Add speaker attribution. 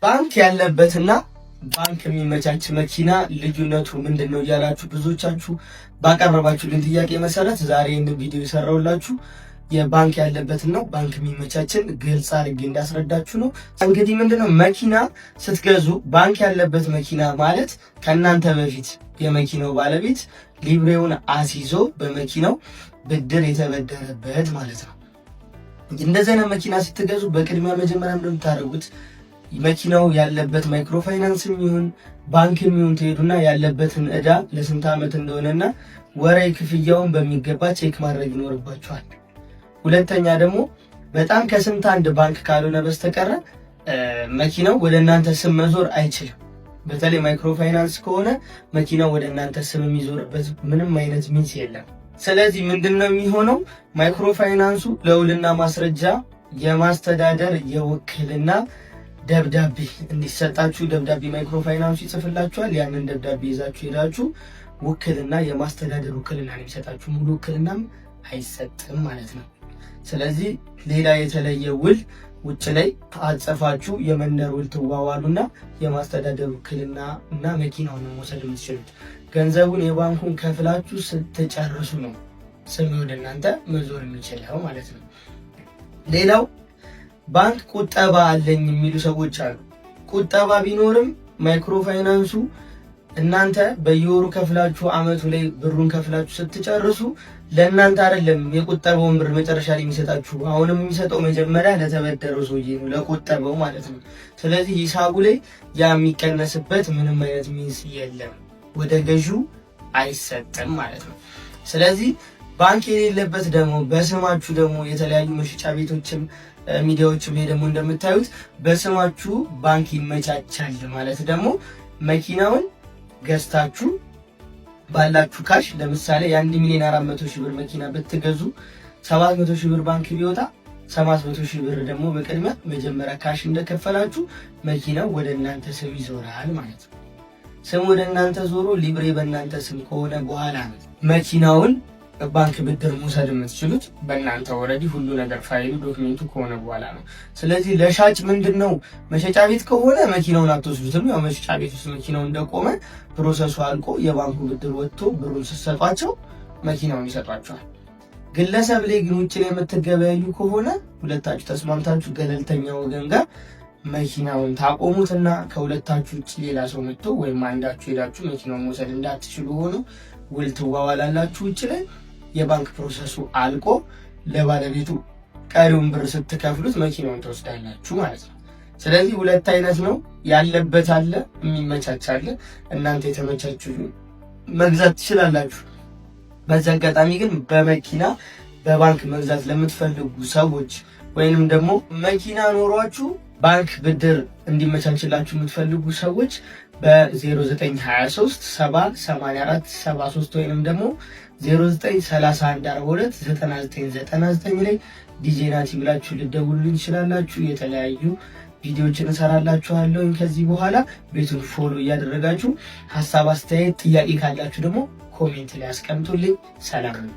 Speaker 1: ባንክ ያለበትና ባንክ የሚመቻች መኪና ልዩነቱ ምንድነው እያላችሁ ብዙዎቻችሁ ባቀረባችሁልን ጥያቄ መሰረት ዛሬ ይህንን ቪዲዮ የሰራሁላችሁ የባንክ ያለበትን ነው። ባንክ የሚመቻችን ግልጽ አድርጌ እንዳስረዳችሁ ነው። እንግዲህ ምንድነው መኪና ስትገዙ ባንክ ያለበት መኪና ማለት ከእናንተ በፊት የመኪናው ባለቤት ሊብሬውን አስይዞ በመኪናው ብድር የተበደረበት ማለት ነው። እንደዚህ አይነት መኪና ስትገዙ በቅድሚያ መጀመሪያ እንደምታደርጉት መኪናው ያለበት ማይክሮ ፋይናንስም ይሁን ባንክም ይሁን ትሄዱና ያለበትን ዕዳ ለስንት ዓመት እንደሆነና ወራዊ ክፍያውን በሚገባ ቼክ ማድረግ ይኖርባችኋል። ሁለተኛ ደግሞ በጣም ከስንት አንድ ባንክ ካልሆነ በስተቀር መኪናው ወደ እናንተ ስም መዞር አይችልም። በተለይ ማይክሮ ፋይናንስ ከሆነ መኪናው ወደ እናንተ ስም የሚዞርበት ምንም አይነት ሚንስ የለም። ስለዚህ ምንድነው የሚሆነው? ማይክሮ ፋይናንሱ ለውልና ማስረጃ የማስተዳደር የውክልና ደብዳቤ እንዲሰጣችሁ ደብዳቤ ማይክሮ ፋይናንሱ ይጽፍላችኋል። ያንን ደብዳቤ ይዛችሁ ሄዳችሁ ውክልና የማስተዳደር ውክልና ነው የሚሰጣችሁ። ሙሉ ውክልናም አይሰጥም ማለት ነው። ስለዚህ ሌላ የተለየ ውል ውጭ ላይ አጽፋችሁ የመንደር ውል ትዋዋሉና የማስተዳደር ውክልና እና መኪናውን ነው መውሰድ የምትችሉት። ገንዘቡን የባንኩን ከፍላችሁ ስትጨርሱ ነው ስም ወደ እናንተ መዞር የሚችለው ማለት ነው። ሌላው ባንክ ቁጠባ አለኝ የሚሉ ሰዎች አሉ። ቁጠባ ቢኖርም ማይክሮ ፋይናንሱ እናንተ በየወሩ ከፍላችሁ አመቱ ላይ ብሩን ከፍላችሁ ስትጨርሱ ለእናንተ አይደለም የቁጠባውን ብር መጨረሻ ላይ የሚሰጣችሁ። አሁንም የሚሰጠው መጀመሪያ ለተበደረው ሰውዬ ነው፣ ለቁጠባው ማለት ነው። ስለዚህ ሂሳቡ ላይ ያ የሚቀነስበት ምንም አይነት ሚንስ የለም፣ ወደ ገዢው አይሰጥም ማለት ነው። ስለዚህ ባንክ የሌለበት ደግሞ በስማችሁ ደግሞ የተለያዩ መሸጫ ቤቶችም ሚዲያዎችም ላይ ደግሞ እንደምታዩት በስማችሁ ባንክ ይመቻቻል ማለት ደግሞ መኪናውን ገዝታችሁ ባላችሁ ካሽ ለምሳሌ የ1,400,000 ብር መኪና ብትገዙ 700,000 ብር ባንክ ቢወጣ 700,000 ብር ደግሞ በቅድሚያ መጀመሪያ ካሽ እንደከፈላችሁ መኪናው ወደ እናንተ ስም ይዞራል ማለት ነው። ስም ወደ እናንተ ዞሮ ሊብሬ በእናንተ ስም ከሆነ በኋላ ነው መኪናውን ባንክ ብድር መውሰድ የምትችሉት። በእናንተ ኦልሬዲ ሁሉ ነገር ፋይሉ ዶክሜንቱ ከሆነ በኋላ ነው። ስለዚህ ለሻጭ ምንድነው መሸጫ ቤት ከሆነ መኪናውን አትወስዱትም። ያው መሸጫ ቤት ውስጥ መኪናው እንደቆመ ፕሮሰሱ አልቆ የባንኩ ብድር ወጥቶ ብሩን ስትሰጧቸው መኪናውን ይሰጧቸዋል። ግለሰብ ላይ ግን ውጭ ላይ የምትገበያዩ ከሆነ ሁለታችሁ ተስማምታችሁ ገለልተኛ ወገን ጋር መኪናውን ታቆሙትና ከሁለታችሁ ውጭ ሌላ ሰው መጥቶ ወይም አንዳችሁ ሄዳችሁ መኪናውን መውሰድ እንዳትችሉ ሆኖ ውል ትዋዋላላችሁ ውጭ ላይ። የባንክ ፕሮሰሱ አልቆ ለባለቤቱ ቀሪውን ብር ስትከፍሉት መኪናውን ተወስዳላችሁ ማለት ነው። ስለዚህ ሁለት አይነት ነው ያለበት፣ አለ የሚመቻች አለ። እናንተ የተመቻችሁ መግዛት ትችላላችሁ። በዚህ አጋጣሚ ግን በመኪና በባንክ መግዛት ለምትፈልጉ ሰዎች ወይንም ደግሞ መኪና ኖሯችሁ ባንክ ብድር እንዲመቻችላችሁ የምትፈልጉ ሰዎች በ0923 784 73 ወይንም ደግሞ 0931429999 ላይ ዲጄ ናቲ ብላችሁ ልደውሉልኝ ትችላላችሁ። የተለያዩ ቪዲዮዎችን እሰራላችኋለሁ። ከዚህ በኋላ ቤቱን ፎሎ እያደረጋችሁ ሀሳብ፣ አስተያየት፣ ጥያቄ ካላችሁ ደግሞ ኮሜንት ላይ አስቀምጡልኝ። ሰላም ነው።